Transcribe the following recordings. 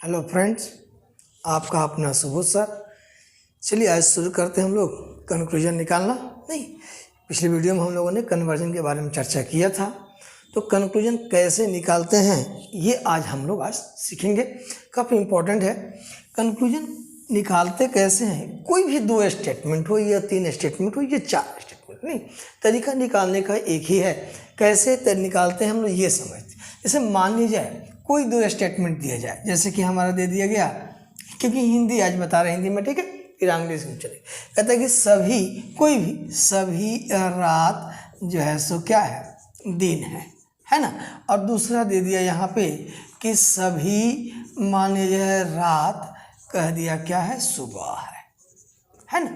Hello friends, आपका अपना Subodh sir. चलिए आज शुरू करते हैं हम लोग कंक्लूजन निकालना। नहीं, पिछले वीडियो में हम लोगों ने कन्वर्जन के बारे में चर्चा किया था, तो कंक्लूजन कैसे निकालते हैं ये आज हम लोग सीखेंगे। काफ़ी इम्पोर्टेंट है। कंक्लूजन निकालते कैसे हैं, कोई भी 2 स्टेटमेंट हो या 3 स्टेटमेंट हो या 4 स्टेटमेंट, नहीं, तरीका निकालने का एक ही है। कैसे निकालते हैं हम लोग ये समझते हैं। जैसे मान लीजिए कोई 2 स्टेटमेंट दिया जाए, जैसे कि हमारा दे दिया गया, क्योंकि हिंदी आज बता रहे हैं हिंदी में, ठीक है, फिर इंग्लिश में चले। कहता है कि सभी रात जो है सो क्या है, दिन है ना। और दूसरा दे दिया यहाँ पे कि सभी मान लीजिए रात, कह दिया क्या है, सुबह है ना,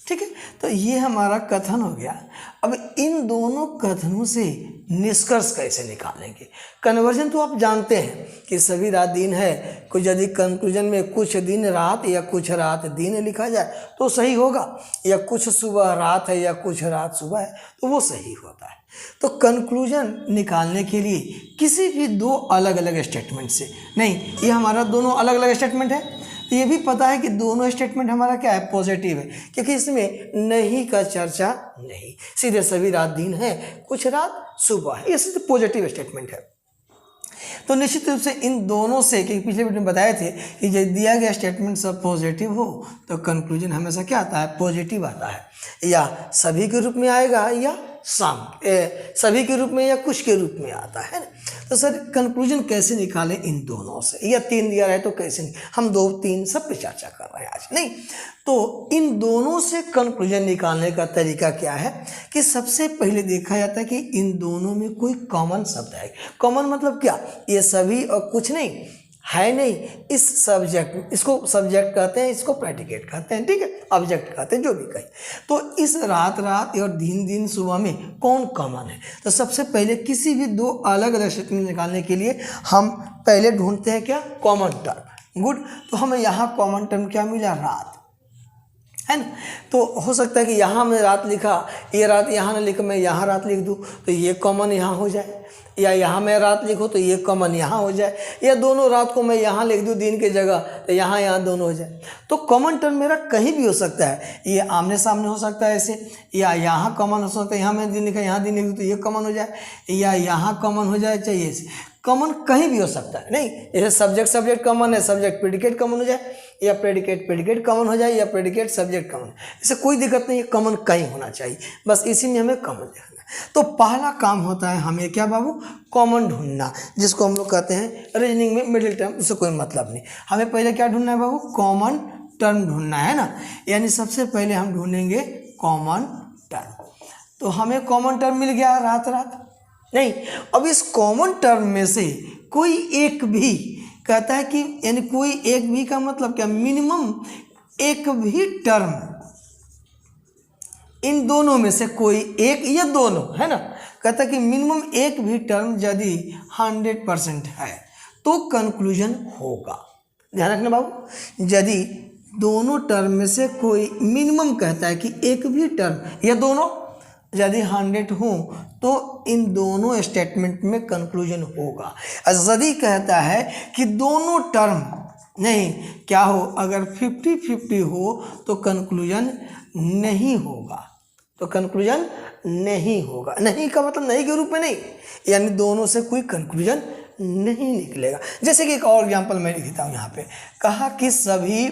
ठीक है। तो ये हमारा कथन हो गया। अब इन दोनों कथनों से निष्कर्ष कैसे निकालेंगे। कन्वर्जन तो आप जानते हैं कि सभी रात दिन है, कुछ यदि कंक्लूजन में कुछ दिन रात या कुछ रात दिन लिखा जाए तो सही होगा, या कुछ सुबह रात है या कुछ रात सुबह है तो वो सही होता है। तो कंक्लूजन निकालने के लिए किसी भी 2 अलग अलग स्टेटमेंट से, नहीं, ये हमारा दोनों अलग अलग स्टेटमेंट है, तो ये भी पता है कि दोनों स्टेटमेंट हमारा क्या है, पॉजिटिव है, क्योंकि इसमें नहीं का चर्चा नहीं, सीधे सभी रात दिन है, कुछ रात सुबह है, ये सीधे पॉजिटिव स्टेटमेंट है। तो निश्चित रूप से इन दोनों से, क्योंकि पिछले वीडियो में बताए थे कि जब दिया गया स्टेटमेंट सब पॉजिटिव हो तो कंक्लूजन हमेशा क्या आता है, पॉजिटिव आता है, या सभी के रूप में आएगा या सभी के रूप में या कुछ के रूप में आता है ना। तो सर कंक्लूजन कैसे निकालें इन दोनों से, या 3 दिया रहे तो कैसे नहीं, हम 2 3 सब पे चर्चा कर रहे हैं आज। नहीं, तो इन दोनों से कंक्लूजन निकालने का तरीका क्या है कि सबसे पहले देखा जाता है कि इन दोनों में कोई कॉमन शब्द है। कॉमन मतलब क्या, ये सभी और कुछ नहीं है, नहीं, इस सब्जेक्ट, इसको सब्जेक्ट कहते हैं, इसको प्रेडिकेट कहते हैं, ठीक है, ऑब्जेक्ट कहते हैं, जो भी कहें। तो इस रात और दिन सुबह में कौन कॉमन है। तो सबसे पहले किसी भी 2 अलग अलग स्टेटमेंट निकालने के लिए हम पहले ढूंढते हैं क्या, कॉमन टर्म। गुड, तो हमें यहाँ कॉमन टर्म क्या मिला, रात है ना। तो हो सकता है कि यहाँ मैं रात लिखा, ये रात यहाँ ना लिखा, मैं यहाँ रात लिख दूँ तो ये कॉमन यहाँ हो जाए, या यहाँ मैं रात लिखूँ तो ये कॉमन यहाँ हो जाए, या दोनों रात को मैं यहाँ लिख दूँ दिन की जगह तो यहाँ दोनों हो जाए। तो कॉमन टर्म मेरा कहीं भी हो सकता है, ये आमने सामने हो सकता है ऐसे, या यहाँ कॉमन हो सकता है, यहाँ मैं दिन लिखा यहाँ दिन लिख दूँ तो ये कॉमन हो जाए, या यहाँ कॉमन हो जाए, चाहिए ऐसे कॉमन कहीं भी हो सकता है। नहीं, जैसे सब्जेक्ट कॉमन है, सब्जेक्ट प्रेडिकेट कॉमन हो जाए, या प्रेडिकेट कॉमन हो जाए, या प्रेडिकेट सब्जेक्ट कॉमन, इससे कोई दिक्कत नहीं है, कॉमन कहीं होना चाहिए, बस इसी में हमें कॉमन देखना है। तो पहला काम होता है हमें क्या बाबू, कॉमन ढूंढना, जिसको हम लोग कहते हैं रीजनिंग में मिडिल टर्म, उससे कोई मतलब नहीं। हमें पहले क्या ढूंढना है बाबू, कॉमन टर्म ढूंढना है ना, यानी सबसे पहले हम ढूंढेंगे कॉमन टर्म। तो हमें कॉमन टर्म मिल गया रात। नहीं, अब इस कॉमन टर्म में से कोई एक भी, कहता है कि यानी कोई एक भी का मतलब क्या, मिनिमम एक भी टर्म, इन दोनों में से कोई एक या दोनों, है ना। कहता है कि मिनिमम एक भी टर्म यदि 100% है तो कंक्लूजन होगा। ध्यान रखना बाबू, यदि दोनों टर्म में से कोई मिनिमम, कहता है कि एक भी टर्म या दोनों यदि 100 हो तो इन दोनों स्टेटमेंट में कंक्लूजन होगा। यदि कहता है कि दोनों टर्म नहीं क्या हो, अगर 50-50 हो तो कंक्लूजन नहीं होगा, तो कंक्लूजन नहीं होगा। नहीं का मतलब नहीं के रूप में नहीं, यानी दोनों से कोई कंक्लूजन नहीं निकलेगा। जैसे कि एक और एग्जांपल मैं लिखता हूँ यहाँ पे, कहा कि सभी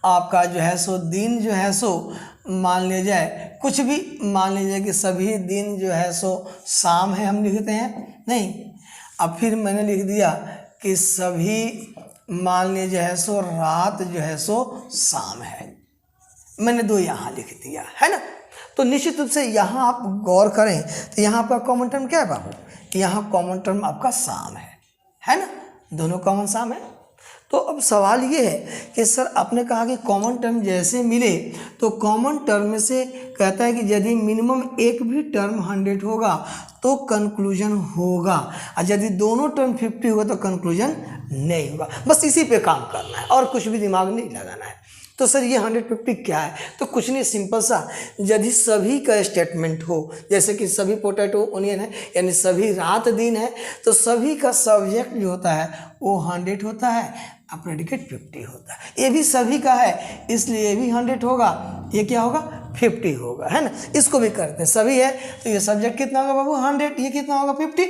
आपका जो है सो दिन जो है सो, मान लिया जाए कुछ भी, मान लीजिए कि सभी दिन जो है सो शाम है, हम लिखते हैं। नहीं, अब फिर मैंने लिख दिया कि सभी मान लीजिए जो है सो रात जो है सो शाम है, मैंने 2 यहाँ लिख दिया, है ना। तो निश्चित रूप से यहाँ आप गौर करें तो यहाँ आपका कॉमन टर्म क्या है बाबू, यहाँ कॉमन टर्म आपका शाम है ना, दोनों कॉमन शाम है। तो अब सवाल ये है कि सर आपने कहा कि कॉमन टर्म जैसे मिले तो कॉमन टर्म में से, कहता है कि यदि मिनिमम एक भी टर्म 100 होगा तो कंक्लूजन होगा, और यदि दोनों टर्म 50 होगा तो कंक्लूजन नहीं होगा। बस इसी पे काम करना है और कुछ भी दिमाग नहीं लगाना है। तो सर ये 150 क्या है? तो कुछ नहीं, सिंपल सा, यदि सभी का स्टेटमेंट हो, जैसे कि सभी पोटैटो ओनियन है, यानी सभी रात दिन है, तो सभी का सब्जेक्ट जो होता है वो 100 होता है और प्रेडिकेट 50 होता है। ये भी सभी का है, इसलिए ये भी 100 होगा, ये क्या होगा 50 होगा, है ना। इसको भी करते हैं, सभी है तो ये सब्जेक्ट कितना होगा बाबू 100, ये कितना होगा 50।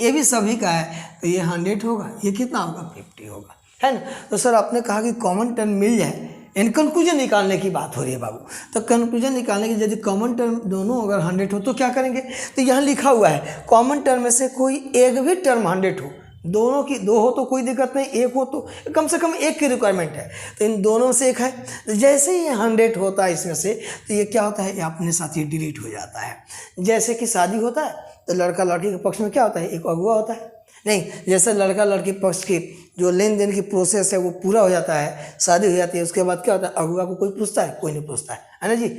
ये भी सभी का है तो ये 100 होगा, ये कितना होगा 50 होगा, है ना। तो सर आपने कहा कि कॉमन टर्म मिल जाए, इन कंक्लूजन निकालने की बात हो रही है बाबू। तो कंक्लूजन निकालने की यदि कॉमन टर्म दोनों अगर 100 हो तो क्या करेंगे? तो यहाँ लिखा हुआ है कॉमन टर्म में से कोई एक भी टर्म 100 हो, दोनों की दो हो तो कोई दिक्कत नहीं, एक हो तो कम से कम एक की रिक्वायरमेंट है, तो इन दोनों में से एक है। तो जैसे ही 100 होता है इसमें से, तो ये क्या होता है, ये अपने साथ ही डिलीट हो जाता है। जैसे कि शादी होता है तो लड़का लड़की के पक्ष में क्या होता है, एक अगुआ होता है, नहीं, जैसे लड़का लड़की पक्ष की जो लेन देन की प्रोसेस है वो पूरा हो जाता है, शादी हो जाती है, उसके बाद क्या होता है, अगुआ को कोई पूछता है, कोई नहीं पूछता है ना जी।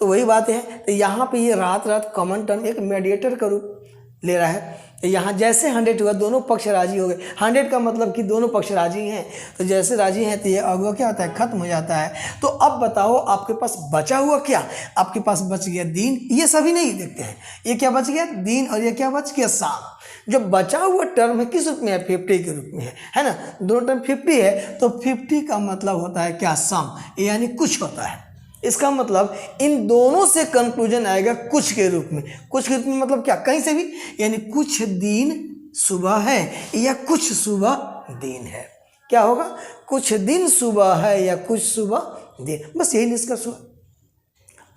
तो वही बात है, तो यहाँ पे ये रात रात कॉमन टर्म एक मेडिएटर का रूप ले रहा है। तो यहाँ जैसे 100 हुआ, दोनों पक्ष राजी हो गए, 100 का मतलब कि दोनों पक्ष राजी हैं, तो जैसे राजी हैं तो ये अगुआ क्या होता है, खत्म हो जाता है। तो अब बताओ आपके पास बचा हुआ क्या? आपके पास बच गया दिन, ये सभी नहीं देखते हैं, ये क्या बच गया दिन, और ये क्या बच गया शाम। जो बचा हुआ टर्म है किस रूप में है, 50 के रूप में है ना। दोनों टर्म 50 है, तो 50 का मतलब होता है क्या, सम, यानी कुछ होता है। इसका मतलब इन दोनों से कंक्लूजन आएगा कुछ के रूप में। कुछ के रूप में मतलब क्या, कहीं से भी, यानी कुछ दिन सुबह है या कुछ सुबह दिन है। क्या होगा, कुछ दिन सुबह है या कुछ सुबह दिन, बस यही निष्कर्ष हुआ,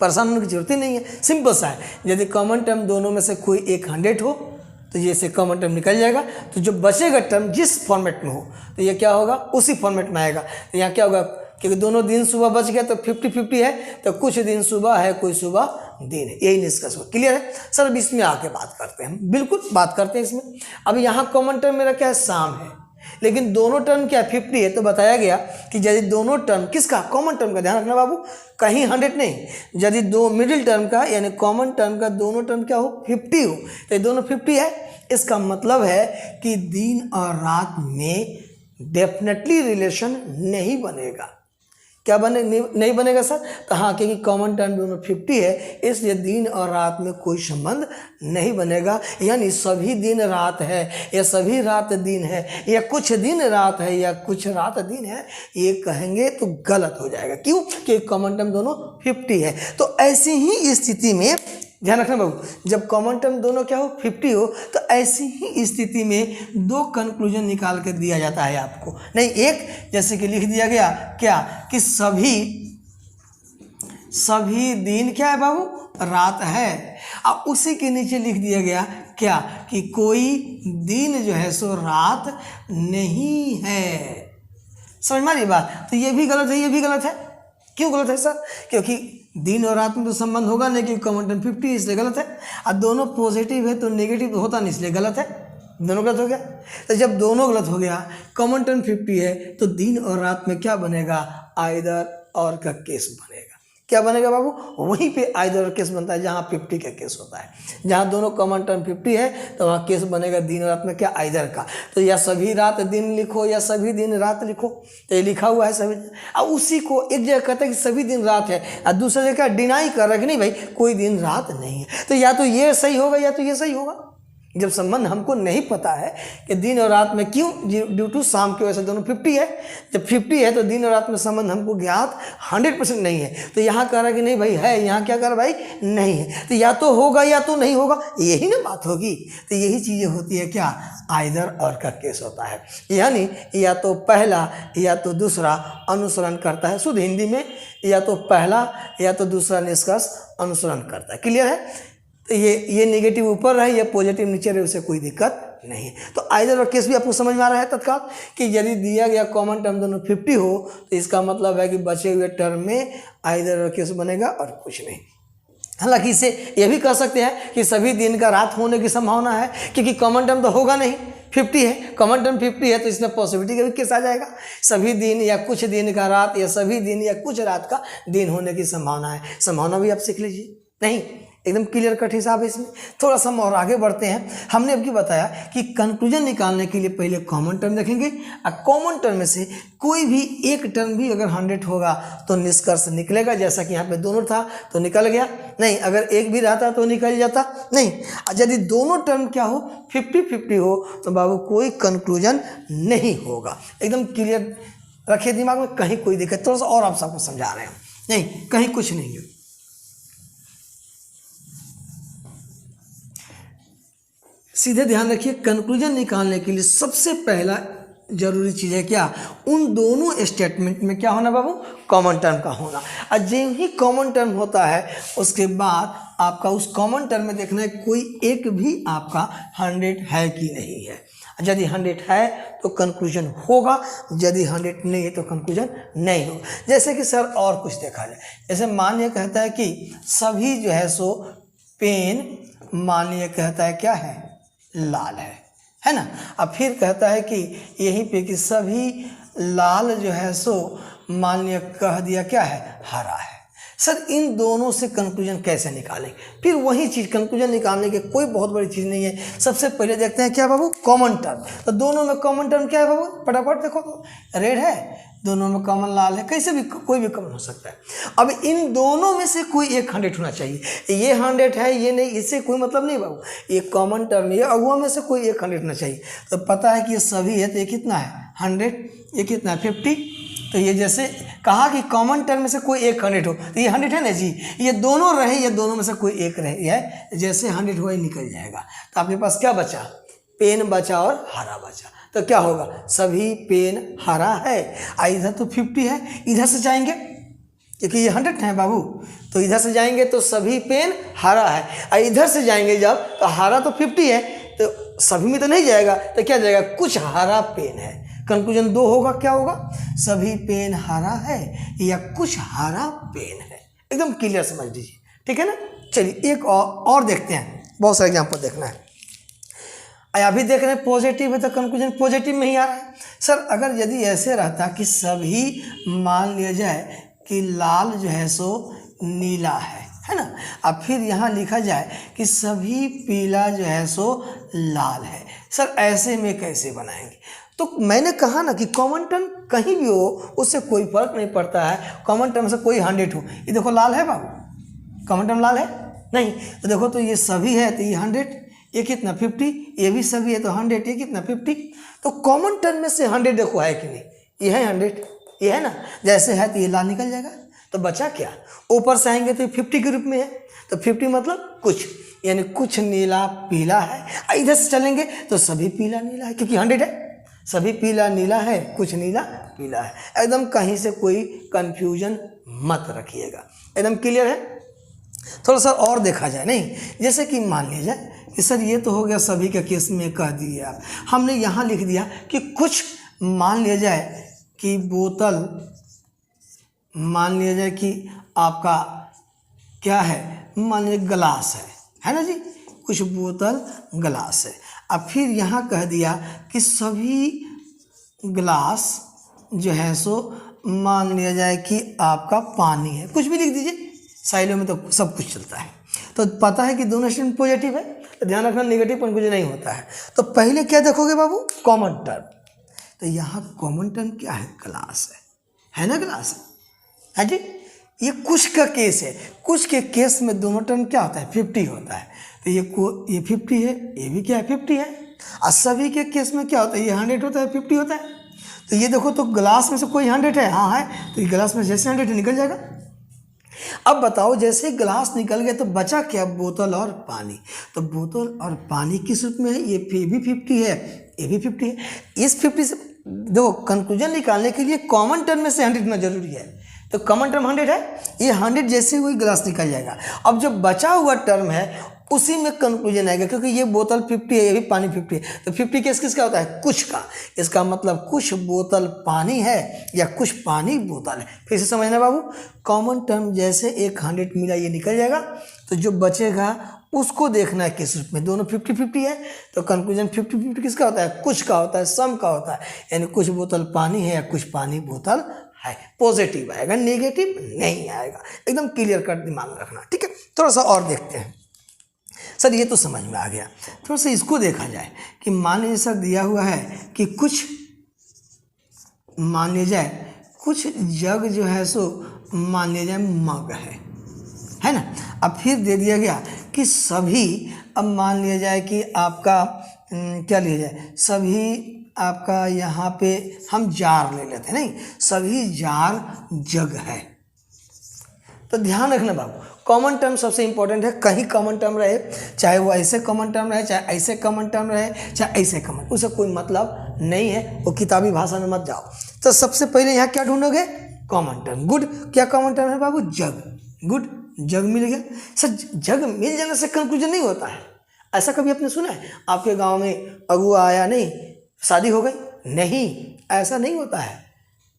परेशान होने की जरूरत ही नहीं है, सिंपल सा है। यदि कॉमन टर्म दोनों में से कोई एक 100 हो तो ये से कॉमन टर्म निकल जाएगा, तो जो बचेगा टर्म जिस फॉर्मेट में हो तो ये क्या होगा, उसी फॉर्मेट में आएगा। तो यहाँ क्या होगा, क्योंकि दोनों दिन सुबह बच गया तो 50-50 है, तो कुछ दिन सुबह है कोई सुबह दिन है, यही निष्कर्ष हो। क्लियर है सर? अब इसमें आके बात करते हैं, बिल्कुल बात करते हैं इसमें। अब यहाँ कॉमन टर्म मेरा क्या है, शाम है, लेकिन दोनों टर्म क्या 50 है, तो बताया गया कि यदि दोनों टर्म किसका, कॉमन टर्म का, ध्यान रखना बाबू, कहीं 100 नहीं, यदि दो मिडिल टर्म का यानी कॉमन टर्म का दोनों टर्म क्या हो 50 हो, तो ये दोनों 50 है। इसका मतलब है कि दिन और रात में डेफिनेटली रिलेशन नहीं बनेगा। क्या बने, नहीं बनेगा सर? तो हाँ, क्योंकि कॉमन टर्म दोनों 50 है, इसलिए दिन और रात में कोई संबंध नहीं बनेगा। यानी सभी दिन रात है या सभी रात दिन है या कुछ दिन रात है या कुछ रात दिन है, ये कहेंगे तो गलत हो जाएगा। क्यों? क्योंकि कॉमन टर्म दोनों 50 है। तो ऐसी ही स्थिति में ध्यान रखना बाबू, जब कॉमन टर्म दोनों क्या हो 50 हो, तो ऐसी ही स्थिति में दो कंक्लूजन निकाल कर दिया जाता है आपको, नहीं एक, जैसे कि लिख दिया गया क्या, कि सभी दिन क्या है बाबू, रात है। अब उसी के नीचे लिख दिया गया क्या, कि कोई दिन जो है सो रात नहीं है। समझ में आ रही बात? तो ये भी गलत है, ये भी गलत है। क्यों गलत है सर? क्योंकि दिन और रात में तो संबंध होगा नहीं, क्योंकि कॉमन टर्म 50 इसलिए गलत है। और दोनों पॉजिटिव है तो नेगेटिव होता नहीं, इसलिए गलत है, दोनों गलत हो गया। तो जब दोनों गलत हो गया, कॉमन टर्म 50 है, तो दिन और रात में क्या बनेगा, आइदर और का केस बनेगा। क्या बनेगा बाबू? वहीं पे आइदर केस बनता है जहाँ 50 का केस होता है। जहाँ दोनों कॉमन टर्म 50 है तो वहाँ केस बनेगा दिन और रात में क्या, आइदर का। तो या सभी रात दिन लिखो या सभी दिन रात लिखो, तो ये लिखा हुआ है सभी। अब उसी को एक जगह कहते हैं कि सभी दिन रात है, और दूसरी जगह डिनाई कर रहा है कि नहीं भाई कोई दिन रात नहीं है। तो या तो ये सही होगा या तो ये सही होगा। जब संबंध हमको नहीं पता है कि दिन और रात में, क्यों, ड्यू टू शाम की वजह से दोनों 50 है। जब 50 है तो दिन और रात में संबंध हमको ज्ञात 100% नहीं है। तो यहाँ कह रहा है कि नहीं भाई है, यहाँ क्या कर रहा भाई, नहीं है। तो या तो होगा या तो नहीं होगा, यही ना बात होगी। तो यही चीज़ें होती है क्या, आइदर और का केस होता है। यानी या तो पहला या तो दूसरा अनुसरण करता है, शुद्ध हिंदी में या तो पहला या तो दूसरा निष्कर्ष अनुसरण करता है। क्लियर है? तो ये नेगेटिव ऊपर रहे या पॉजिटिव नीचे रहे, उससे कोई दिक्कत नहीं है। तो आइदर और केस भी आपको समझ में आ रहा है तत्काल, कि यदि दिया गया कॉमन टर्म दोनों 50 हो तो इसका मतलब है कि बचे हुए टर्म में आइदर और केस बनेगा और कुछ नहीं। हालांकि इसे यह भी कह सकते हैं कि सभी दिन का रात होने की संभावना है, क्योंकि कॉमन टर्म तो होगा नहीं, 50 है, कॉमन टर्म 50 है, तो इसमें पॉसिबिलिटी का भी केस आ जाएगा। सभी दिन या कुछ दिन का रात या सभी दिन या कुछ रात का दिन होने की संभावना है। संभावना भी आप सीख लीजिए। नहीं, एकदम क्लियर कट हिसाब है इसमें। थोड़ा सा हम और आगे बढ़ते हैं। हमने अभी बताया कि कंक्लूजन निकालने के लिए पहले कॉमन टर्म देखेंगे और कॉमन टर्म में से कोई भी एक टर्म भी अगर 100 होगा तो निष्कर्ष निकलेगा। जैसा कि यहाँ पे दोनों था तो निकल गया नहीं, अगर एक भी रहता तो निकल जाता नहीं। यदि दोनों टर्म क्या हो 50-50 हो तो बाबू कोई कंक्लूजन नहीं होगा। एकदम क्लियर रखिए दिमाग में, कहीं कोई दिक्कत। थोड़ा सा और आप सबको समझा रहे हैं, नहीं कहीं कुछ नहीं है। सीधे ध्यान रखिए, कंक्लूजन निकालने के लिए सबसे पहला जरूरी चीज है क्या, उन दोनों स्टेटमेंट में क्या होना बाबू, कॉमन टर्म का होना। और जो ही कॉमन टर्म होता है उसके बाद आपका उस कॉमन टर्म में देखना है कोई एक भी आपका 100 है कि नहीं है। यदि 100 है तो कंक्लूजन होगा, यदि 100 नहीं है तो कंक्लूजन नहीं होगा। जैसे कि सर और कुछ देखा जाए, जैसे मान्य कहता है कि सभी जो है सो पेन मान्य कहता है क्या है, लाल है ना। अब फिर कहता है कि यहीं पे कि सभी लाल जो है सो मान्य कह दिया क्या है, हरा है। सर इन दोनों से कंक्लूजन कैसे निकालें, फिर वही चीज़ कंक्लूजन निकालने के कोई बहुत बड़ी चीज़ नहीं है। सबसे पहले देखते हैं क्या बाबू, कॉमन टर्म। तो दोनों में कॉमन टर्म क्या है बाबू, फटाफट देखो तो, रेड है, दोनों में कॉमन लाल है, कैसे भी कोई भी कॉमन हो सकता है। अब इन दोनों में से कोई एक 100 होना चाहिए। ये 100 है ये नहीं, इससे कोई मतलब नहीं बाबू, ये कॉमन टर्म ये अगुआ में से कोई एक 100 होना चाहिए। तो पता है कि ये सभी है तो ये कितना है 100, ये कितना है 50। तो ये जैसे कहा कि कॉमन टर्म में से कोई एक 100 हो तो ये 100 है ना जी, ये दोनों रहे, ये दोनों में से कोई एक रहे, ये जैसे 100 हुआ ये निकल जाएगा। तो आपके पास क्या बचा, पेन बचा और हरा बचा। तो क्या होगा, सभी पेन हरा है, इधर तो 50 है, इधर से जाएंगे क्योंकि ये 100 है बाबू, तो इधर से जाएंगे तो सभी पेन हरा है, और इधर से जाएंगे जब तो हरा तो 50 है तो सभी में तो नहीं जाएगा, तो क्या जाएगा, कुछ हरा पेन है। कंक्लूजन 2 होगा, क्या होगा, सभी पेन हरा है या कुछ हरा पेन है। एकदम क्लियर समझ लीजिए, ठीक है ना। चलिए एक और देखते हैं, बहुत सारे एग्जाम्पल देखना है। अभी देख रहे हैं पॉजिटिव है तो कंक्लूजन पॉजिटिव में ही आ रहा है। सर अगर यदि ऐसे रहता कि सभी मान लिया जाए कि लाल जो है सो नीला है ना, अब फिर यहाँ लिखा जाए कि सभी पीला जो है सो लाल है। सर ऐसे में कैसे बनाएंगे, तो मैंने कहा ना कि कॉमन टर्म कहीं भी हो उससे कोई फर्क नहीं पड़ता है। कॉमन टर्म से कोई 100 हो, ये देखो लाल है बाबू, कॉमन टर्म लाल है नहीं, तो देखो तो ये सभी है तो ये 100, ये कितना 50, ये भी सभी है तो 100, ये कितना 50। तो कॉमन टर्म में से 100 देखो है कि नहीं, ये है 100, ये है ना, जैसे है तो ये लाल निकल जाएगा। तो बचा क्या, ऊपर से आएंगे तो 50 के रूप में है, तो 50 मतलब कुछ, यानी कुछ नीला पीला है। इधर से चलेंगे तो सभी पीला नीला है क्योंकि 100 है, सभी पीला नीला है, कुछ नीला पीला है। एकदम कहीं से कोई कंफ्यूजन मत रखिएगा, एकदम क्लियर है। थोड़ा सा और देखा जाए, नहीं जैसे कि मान लिया जाए कि सर ये तो हो गया सभी के केस में कह दिए आप, हमने यहाँ लिख दिया कि कुछ मान लिया जाए कि बोतल, मान लिया जाए कि आपका क्या है, मान लीजिए ग्लास है ना जी, कुछ बोतल ग्लास है। अब फिर यहाँ कह दिया कि सभी ग्लास जो है सो मान लिया जाए कि आपका पानी है, कुछ भी लिख दीजिए, साइलों में तो सब कुछ चलता है। तो पता है कि दोनों स्टेटमेंट पॉजिटिव है, तो ध्यान रखना नेगेटिव कंक्लूजन नहीं होता है। तो पहले क्या देखोगे बाबू, कॉमन टर्म। तो यहाँ कॉमन टर्म क्या है, ग्लास है ना, ग्लास है जी। ये कुछ का केस है, कुछ के केस में दोनों टर्म क्या होता है 50 होता है, तो ये 50 है, ये भी क्या है 50 है। और सभी के केस में क्या होता है, ये 100 होता है 50 होता है। तो ये देखो तो ग्लास में से कोई 100 है, हाँ है, तो ये ग्लास में जैसे 100 निकल जाएगा। अब बताओ जैसे ग्लास निकल गया तो बचा क्या, बोतल और पानी। तो बोतल और पानी किस रूप में है, ये भी 50 है, ये भी 50 है। इस 50 से देखो कंक्लूजन निकालने के लिए कॉमन टर्म में से 100 होना जरूरी है। तो कॉमन टर्म 100 है, ये 100 जैसे हुई ग्लास निकल जाएगा। अब जो बचा हुआ टर्म है उसी में कंक्लूजन आएगा, क्योंकि ये बोतल 50 है, ये भी पानी 50 है। तो 50 केस किसका होता है, कुछ का। इसका मतलब कुछ बोतल पानी है या कुछ पानी बोतल है। फिर से समझना बाबू, कॉमन टर्म जैसे एक 100 मिला ये निकल जाएगा, तो जो बचेगा उसको देखना है किस रूप में, दोनों 50-50 है। तो कंक्लूजन 50-50 किसका होता है, कुछ का होता है, सम का होता है, यानी कुछ बोतल पानी है या कुछ पानी बोतल है, पॉजिटिव आएगा, नेगेटिव नहीं आएगा। एकदम क्लियर कट दिमाग में रखना, ठीक है। थोड़ा सा और देखते हैं। सर ये तो समझ में आ गया, थोड़ा सा इसको देखा जाए कि मान लीजिए सर दिया हुआ है कि कुछ, मान लिया जाए कुछ जग जो है सो मान लिया जाए मग है ना। अब फिर दे दिया गया कि सभी, अब मान लिया जाए कि आपका क्या लिया जाए, सभी आपका यहाँ पे हम जार ले लेते हैं, नहीं, सभी जार जग है। तो ध्यान रखना बाबू, कॉमन टर्म सबसे इंपॉर्टेंट है। कहीं कॉमन टर्म रहे, चाहे वो ऐसे कॉमन टर्म रहे, चाहे ऐसे कॉमन टर्म रहे, चाहे ऐसे कॉमन, उससे कोई मतलब नहीं है, वो किताबी भाषा में मत जाओ। तो सबसे पहले यहाँ क्या ढूंढोगे, कॉमन टर्म। गुड, क्या कॉमन टर्म है बाबू, जग। गुड, जग मिल गया। सर जग मिल जाने से कंक्लूजन नहीं होता है। ऐसा कभी आपने सुना है आपके गाँव में अगुआ आया, नहीं शादी हो गई? नहीं, ऐसा नहीं होता है।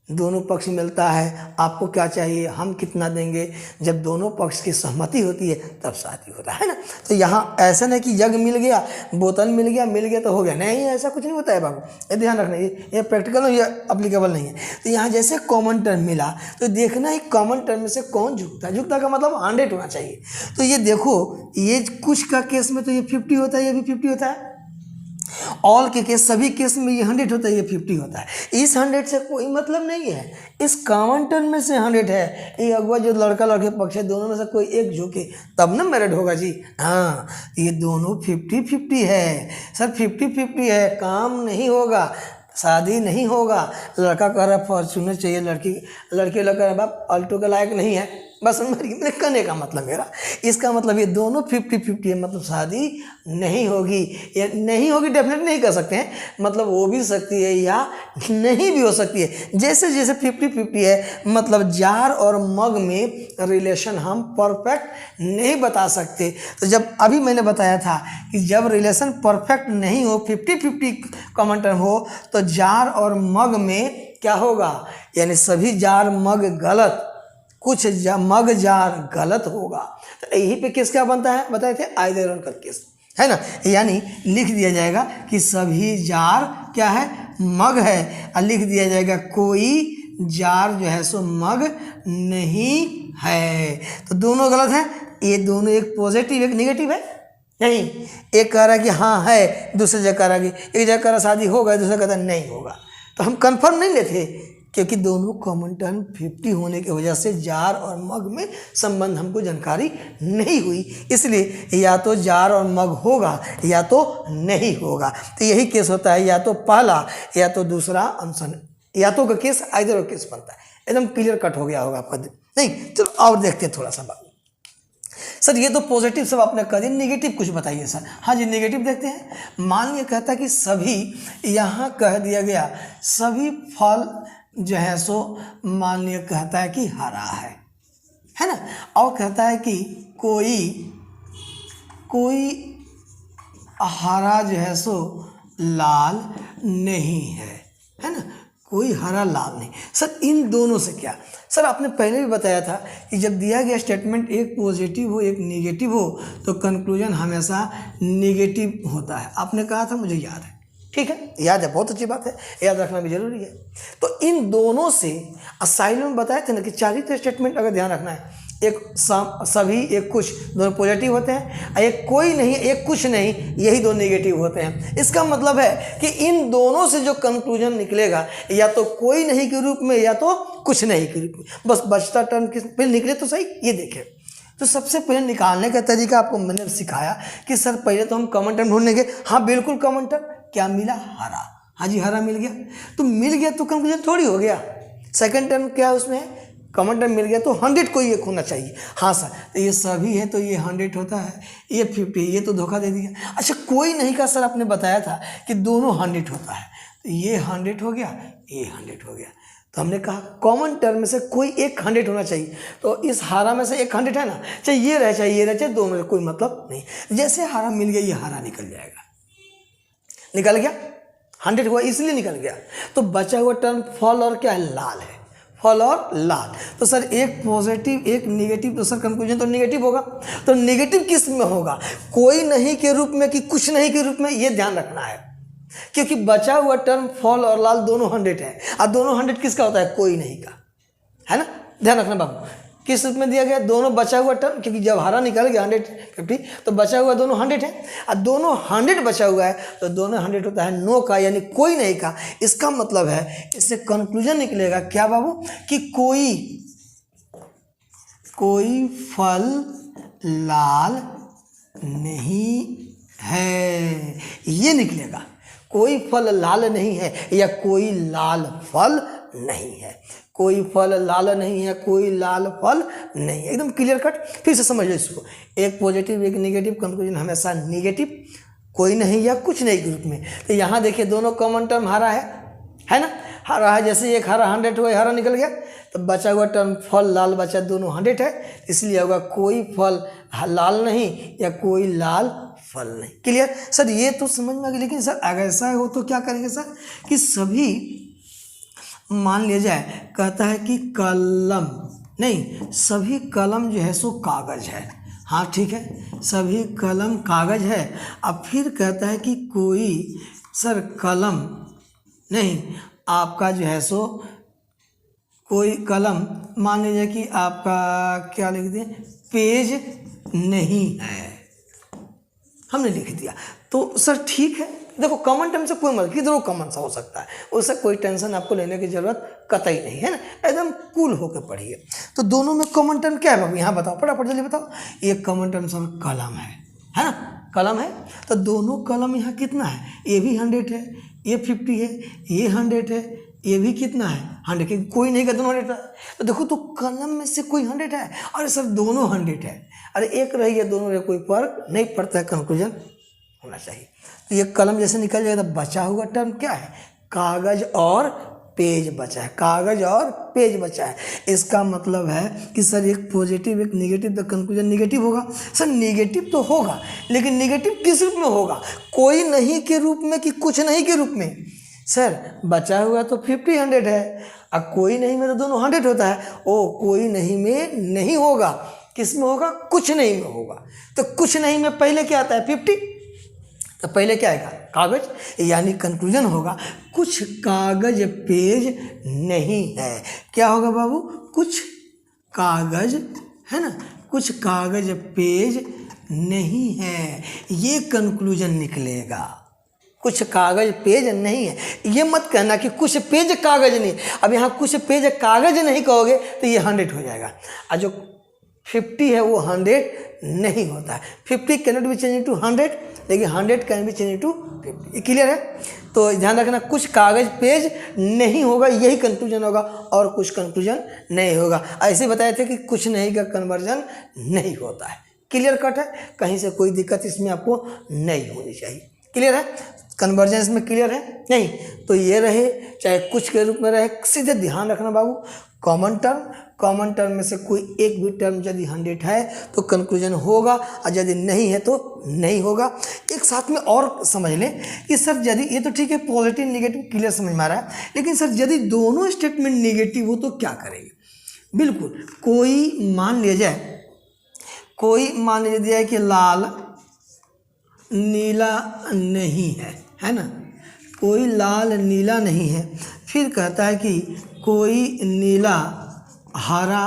दोनों पक्ष मिलता है, आपको क्या चाहिए, हम कितना देंगे, जब दोनों पक्ष की सहमति होती है तब शादी होता है ना। तो यहाँ ऐसा नहीं कि जग मिल गया, बोतल मिल गया तो हो गया, नहीं, ऐसा कुछ नहीं होता है बाबू, ये ध्यान रखना। ये प्रैक्टिकल और ये अप्लीकेबल नहीं है। तो यहाँ जैसे कॉमन टर्म मिला तो देखना ही कॉमन टर्म में से कौन झुकता है। झुकता का मतलब 100 होना चाहिए। तो ये देखो, ये कुछ का केस में तो ये 50 होता है, ये भी 50 होता है। ऑल के केस, सभी केस में ये 100 होता है, ये 50 होता है। इस 100 से कोई मतलब नहीं है, इस कॉमन टर्म में से 100 है। ये अगुआ जो लड़का लड़के पक्ष है, दोनों में से कोई एक झुके तब ना मैरिड होगा जी। हाँ, ये दोनों 50-50 है सर, 50-50 है, काम नहीं होगा, शादी नहीं होगा। लड़का कह रहा है फॉर्च्यूनर चाहिए, लड़की लड़का कह रहा बाप अल्टो के लायक नहीं है। बस मेरे कहने का मतलब, मेरा इसका मतलब ये दोनों 50-50 है, मतलब शादी नहीं होगी। या नहीं होगी डेफिनेट नहीं कर सकते हैं, मतलब हो भी सकती है या नहीं भी हो सकती है। जैसे जैसे 50-50 है, मतलब जार और मग में रिलेशन हम परफेक्ट नहीं बता सकते। तो जब अभी मैंने बताया था कि जब रिलेशन परफेक्ट नहीं हो, 50-50 कॉमन टर्म हो, तो जार और मग में क्या होगा, यानी सभी जार मग गलत, कुछ मग जार गलत होगा। तो यहीं पे केस क्या बनता है, बताए थे, आइदर और का केस है ना। यानी लिख दिया जाएगा कि सभी जार क्या है, मग है, और लिख दिया जाएगा कोई जार जो है सो मग नहीं है। तो दोनों गलत है, ये दोनों, एक पॉजिटिव एक नेगेटिव है। नहीं, एक कह रहा है कि हाँ है, दूसरे जगह कह रहा है कि, एक जगह कह रहा शादी होगा, दूसरा कहता नहीं होगा। तो हम कंफर्म नहीं लेते, क्योंकि दोनों कॉमन टर्म 50 होने की वजह से जार और मग में संबंध हमको जानकारी नहीं हुई, इसलिए या तो जार और मग होगा या तो नहीं होगा। तो यही केस होता है, या तो पहला या तो दूसरा आंसर, या तो का केस आइदर और केस बनता है। एकदम क्लियर कट हो गया होगा आपका, नहीं। चलो और देखते हैं थोड़ा सा बात। सर ये तो पॉजिटिव सब आपने कर दिया, नेगेटिव कुछ बताइए सर। हाँ जी, नेगेटिव देखते हैं। मान लिया कहता है कि सभी, यहाँ कह दिया गया सभी फल जो है सो मान लिया कहता है कि हरा है ना, और कहता है कि कोई हरा जो है सो लाल नहीं है ना, कोई हरा लाल नहीं। सर इन दोनों से क्या, सर आपने पहले भी बताया था कि जब दिया गया स्टेटमेंट एक पॉजिटिव हो एक नेगेटिव हो तो कंक्लूजन हमेशा नेगेटिव होता है। आपने कहा था, मुझे याद है, ठीक है, याद है, बहुत अच्छी बात है, याद रखना भी जरूरी है। तो इन दोनों से असाइनमेंट में बताए थे ना कि 4 स्टेटमेंट अगर ध्यान रखना है, एक सभी एक कुछ, दोनों पॉजिटिव होते हैं, एक कोई नहीं एक कुछ नहीं, यही दो नेगेटिव होते हैं। इसका मतलब है कि इन दोनों से जो कंक्लूजन निकलेगा या तो कोई नहीं के रूप में या तो कुछ नहीं के रूप में, बस बचता टर्म किस पे निकले तो सही। ये देखें, तो सबसे पहले निकालने का तरीका आपको मैंने सिखाया कि सर पहले तो हम कॉमन टर्म ढूंढेंगे। हाँ बिल्कुल कॉमन टर्म क्या मिला, हरा। हाँ जी, हरा मिल गया, तो मिल गया तो कंक्लूजन थोड़ी हो गया। सेकंड टर्म क्या है, उसमें कॉमन टर्म मिल गया तो 100 कोई एक होना चाहिए। हाँ सर, तो ये सभी है तो ये 100 होता है, ये 50, ये तो धोखा दे दिया। अच्छा कोई नहीं का सर आपने बताया था कि दोनों 100 होता है, तो ये 100 हो गया, ये 100 हो गया। तो हमने कहा कॉमन टर्म में से कोई एक 100 होना चाहिए। तो इस हरा में से एक 100 है ना, चाहे ये रहे चाहे ये रहे, चाहे दो में कोई मतलब नहीं। जैसे हरा मिल गया, ये हरा निकल जाएगा, निकल गया, 100 हुआ इसलिए निकल गया। तो बचा हुआ टर्म फल और क्या है, लाल है, फल और लाल। तो सर एक पॉजिटिव एक नेगेटिव, तो सर कंक्लूजन तो नेगेटिव होगा। तो नेगेटिव किस में होगा, कोई नहीं के रूप में कि कुछ नहीं के रूप में, ये ध्यान रखना है, क्योंकि बचा हुआ टर्म फल और लाल दोनों 100 है, और दोनों 100 किसका होता है, कोई नहीं का। है ना। ध्यान रखना बाबू, किस रूप में दिया गया, दोनों बचा हुआ टर्म, क्योंकि जब हरा निकल गया 150 तो बचा हुआ दोनों 100 है, और दोनों 100 बचा हुआ है तो दोनों 100 होता है नो का, यानी कोई नहीं का। इसका मतलब है इससे कंक्लूजन निकलेगा क्या बाबू, कि कोई फल लाल नहीं है, ये निकलेगा। कोई फल लाल नहीं है या कोई लाल फल नहीं है, कोई फल लाल नहीं है, कोई लाल फल नहीं है। एकदम क्लियर कट। फिर से समझ लो इसको, एक पॉजिटिव एक नेगेटिव, कंक्लूजन हमेशा नेगेटिव, कोई नहीं या कुछ नहीं के रूप में। तो यहाँ देखिए दोनों कॉमन टर्म हरा है ना, हरा है। जैसे एक हरा 100 हुआ, हरा निकल गया तो बचा हुआ टर्म फल लाल बचा, दोनों 100 है, इसलिए होगा कोई फल लाल नहीं या कोई लाल फल नहीं। क्लियर सर, ये तो समझ में आ गया। लेकिन सर अगर ऐसा हो तो क्या करेंगे सर, कि सभी मान लिया जाए, कहता है कि कलम नहीं, सभी कलम जो है सो कागज है। हाँ ठीक है, सभी कलम कागज है। अब फिर कहता है कि कोई सर कलम नहीं, आपका जो है सो कोई कलम, मान लीजिए कि आपका क्या लिख दिए, पेज नहीं है, हमने लिख दिया। तो सर ठीक है, देखो कॉमन टर्म से कोई मतलब किधरों कॉमन सा हो सकता है, उससे कोई टेंशन आपको लेने की जरूरत कतई नहीं है ना, एकदम कूल होकर पढ़िए। तो दोनों में कॉमन टर्म क्या है बाबू, यहाँ बताओ फटाफट जल्दी बताओ। एक कॉमन टर्म सर कलम है ना, कलम है। तो दोनों कलम यहाँ कितना है, ये भी 100 है, ये 50 है, ये 100 है, ये भी कितना है 100 के, कोई नहीं का दोनों 100 है। तो देखो तो कलम में से कोई 100 है, अरे सर दोनों 100 है, अरे एक रही है दोनों में कोई फर्क नहीं पड़ता है, कंक्लूजन होना चाहिए। तो ये कलम जैसे निकल जाएगा तो बचा हुआ टर्म क्या है, कागज और पेज बचा है, कागज और पेज बचा है। इसका मतलब है कि सर एक पॉजिटिव एक नेगेटिव, तो कंक्लूजन नेगेटिव होगा। सर नेगेटिव तो होगा, लेकिन नेगेटिव किस रूप में होगा, कोई नहीं के रूप में कि कुछ नहीं के रूप में। सर बचा हुआ तो 50 100 है, अब कोई नहीं में तो दोनों 100 होता है। ओ कोई नहीं में नहीं होगा, किस में होगा, कुछ नहीं में होगा। तो कुछ नहीं में पहले क्या आता है 50, तो पहले क्या आएगा कागज, यानी कंक्लूजन होगा कुछ कागज पेज नहीं है। क्या होगा बाबू, कुछ कागज है ना, कुछ कागज पेज नहीं है, ये कंक्लूजन निकलेगा। कुछ कागज पेज नहीं है, ये मत कहना कि कुछ पेज कागज नहीं। अब यहाँ कुछ पेज कागज नहीं कहोगे तो ये 100 हो जाएगा, और जो 50 है वो 100 नहीं होता है। 50 can not be change to 100, लेकिन 100 can be change to 50। Clear है। तो ध्यान रखना, कुछ कागज पेज नहीं होगा, यही कंक्लूजन होगा, और कुछ कंक्लूजन नहीं होगा। ऐसे बताए थे कि कुछ नहीं का कन्वर्जन नहीं होता है। क्लियर कट है, कहीं से कोई दिक्कत इसमें आपको नहीं होनी चाहिए। क्लियर है, कन्वर्जन इसमें क्लियर है नहीं। तो ये रहे चाहे कुछ के रूप में रहे, सीधे ध्यान रखना बाबू, कॉमन टर्म में से कोई एक भी टर्म यदि 100 है तो कंक्लूजन होगा, और यदि नहीं है तो नहीं होगा। एक साथ में और समझ लें कि सर यदि, ये तो ठीक है पॉजिटिव नेगेटिव क्लियर समझ में आ रहा है, लेकिन सर यदि दोनों स्टेटमेंट नेगेटिव हो तो क्या करेंगे। बिल्कुल, कोई मान लिया जाए, कोई मान लिया जाए कि लाल नीला नहीं है ना, कोई लाल नीला नहीं है। फिर कहता है कि कोई नीला हरा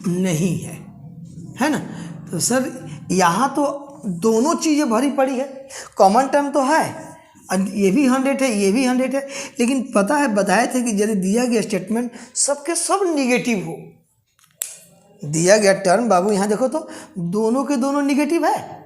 नहीं है ना। तो सर यहाँ तो दोनों चीज़ें भरी पड़ी है, कॉमन टर्म तो है, ये भी 100 है, ये भी 100 है, लेकिन पता है बताए थे कि यदि दिया गया स्टेटमेंट सबके सब निगेटिव हो, दिया गया टर्म बाबू यहाँ देखो तो दोनों के दोनों निगेटिव है।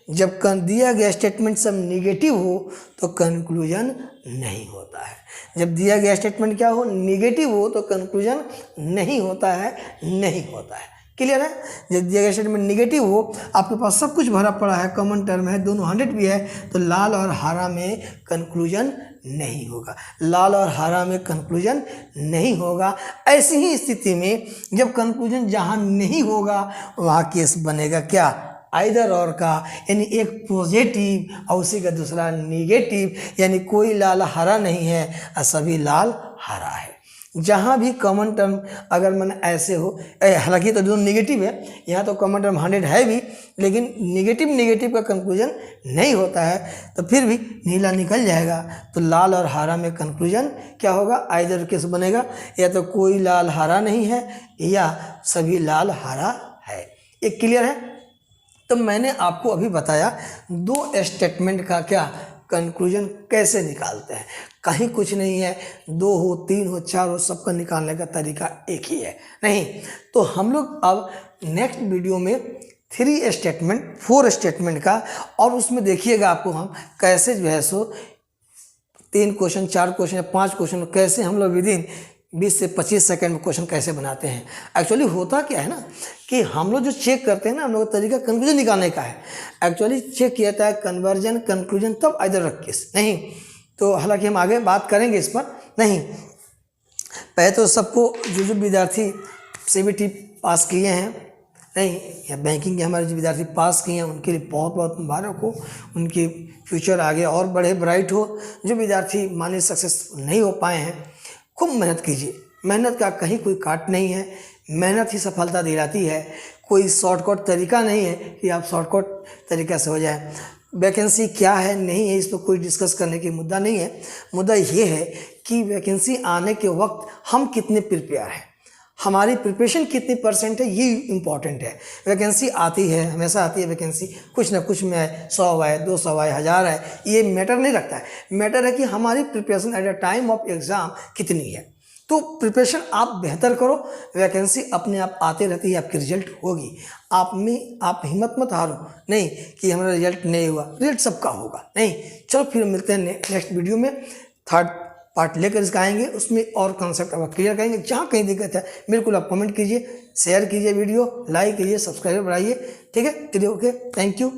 जब दिया गया स्टेटमेंट सब निगेटिव हो तो कंक्लूजन नहीं होता है। जब दिया गया स्टेटमेंट क्या हो, निगेटिव हो, तो कंक्लूजन नहीं होता है, नहीं होता है। क्लियर है। जब दिया गया स्टेटमेंट निगेटिव हो, आपके पास सब कुछ भरा पड़ा है, कॉमन टर्म है, दोनों 100 भी है, तो लाल और हरा में कंक्लूजन नहीं होगा, लाल और हरा में कंक्लूजन नहीं होगा। ऐसी ही स्थिति में जब कंक्लूजन जहाँ नहीं होगा वहाँ केस बनेगा क्या, आइदर और का, यानी एक पॉजिटिव और उसी का दूसरा नेगेटिव, यानी कोई लाल हरा नहीं है और सभी लाल हरा है। जहाँ भी कॉमन टर्म अगर मैंने ऐसे हो, हालांकि तो दोनों नेगेटिव है, यहाँ तो कॉमन टर्म 100 है भी, लेकिन नेगेटिव का कंक्लूजन नहीं होता है, तो फिर भी नीला निकल जाएगा। तो लाल और हरा में कंक्लूजन क्या होगा, आइदर केस बनेगा, या तो कोई लाल हरा नहीं है या सभी लाल हरा है। ये क्लियर है। तो मैंने आपको अभी बताया 2 स्टेटमेंट का क्या कंक्लूजन कैसे निकालते हैं। कहीं कुछ नहीं है, 2 हो 3 हो 4 हो, सबका निकालने का तरीका एक ही है। नहीं तो हम लोग अब नेक्स्ट वीडियो में 3 स्टेटमेंट 4 स्टेटमेंट का, और उसमें देखिएगा आपको हम कैसे जो है सो 3 क्वेश्चन 4 क्वेश्चन या 5 क्वेश्चन कैसे हम लोग विदिन 20 से 25 सेकंड में क्वेश्चन कैसे बनाते हैं। एक्चुअली होता क्या है ना कि हम लोग जो चेक करते हैं ना, हम लोग का तरीका कंक्लूजन निकालने का है। एक्चुअली चेक किया जाता है कन्वर्जन, कंक्लूजन, तब आइदर केस नहीं। तो हालांकि हम आगे बात करेंगे इस पर। नहीं पहले तो सबको जो विद्यार्थी CBT पास किए हैं, नहीं या बैंकिंग के हमारे जो विद्यार्थी पास किए हैं, उनके लिए बहुत बहुत मुबारक हो, उनके फ्यूचर आगे और बढ़े, ब्राइट हो। जो विद्यार्थी मान लीजिए सक्सेस नहीं हो पाए हैं, खूब मेहनत कीजिए। मेहनत का कहीं कोई काट नहीं है, मेहनत ही सफलता दिलाती है। कोई शॉर्टकट तरीका नहीं है कि आप शॉर्टकट तरीका से हो जाए। वैकेंसी क्या है नहीं है, इस पर कोई डिस्कस करने की मुद्दा नहीं है। मुद्दा ये है कि वैकेंसी आने के वक्त हम कितने प्रिपेयर हैं, हमारी प्रिपरेशन कितनी परसेंट है, ये इम्पॉर्टेंट है। वैकेंसी आती है, हमेशा आती है वैकेंसी, कुछ ना कुछ में आए, 100 आए, 200 आए, 1000 आए, ये मैटर नहीं रखता है। मैटर है कि हमारी preparation at the time of exam कितनी है। तो प्रिपरेशन आप बेहतर करो, वैकेंसी अपने आप आते रहती है, आपकी रिजल्ट होगी। आप हिम्मत मत हारो, नहीं कि हमारा रिजल्ट नहीं हुआ, रिजल्ट सबका होगा। नहीं चलो फिर मिलते हैं नेक्स्ट वीडियो में, 3rd पार्ट लेकर इसका आएंगे, उसमें और कॉन्सेप्ट आप क्लियर करेंगे। जहाँ कहीं दिक्कत है बिल्कुल आप कमेंट कीजिए, शेयर कीजिए, वीडियो लाइक कीजिए, सब्सक्राइबर बढ़ाइए। ठीक है, चलिए, ओके, थैंक यू।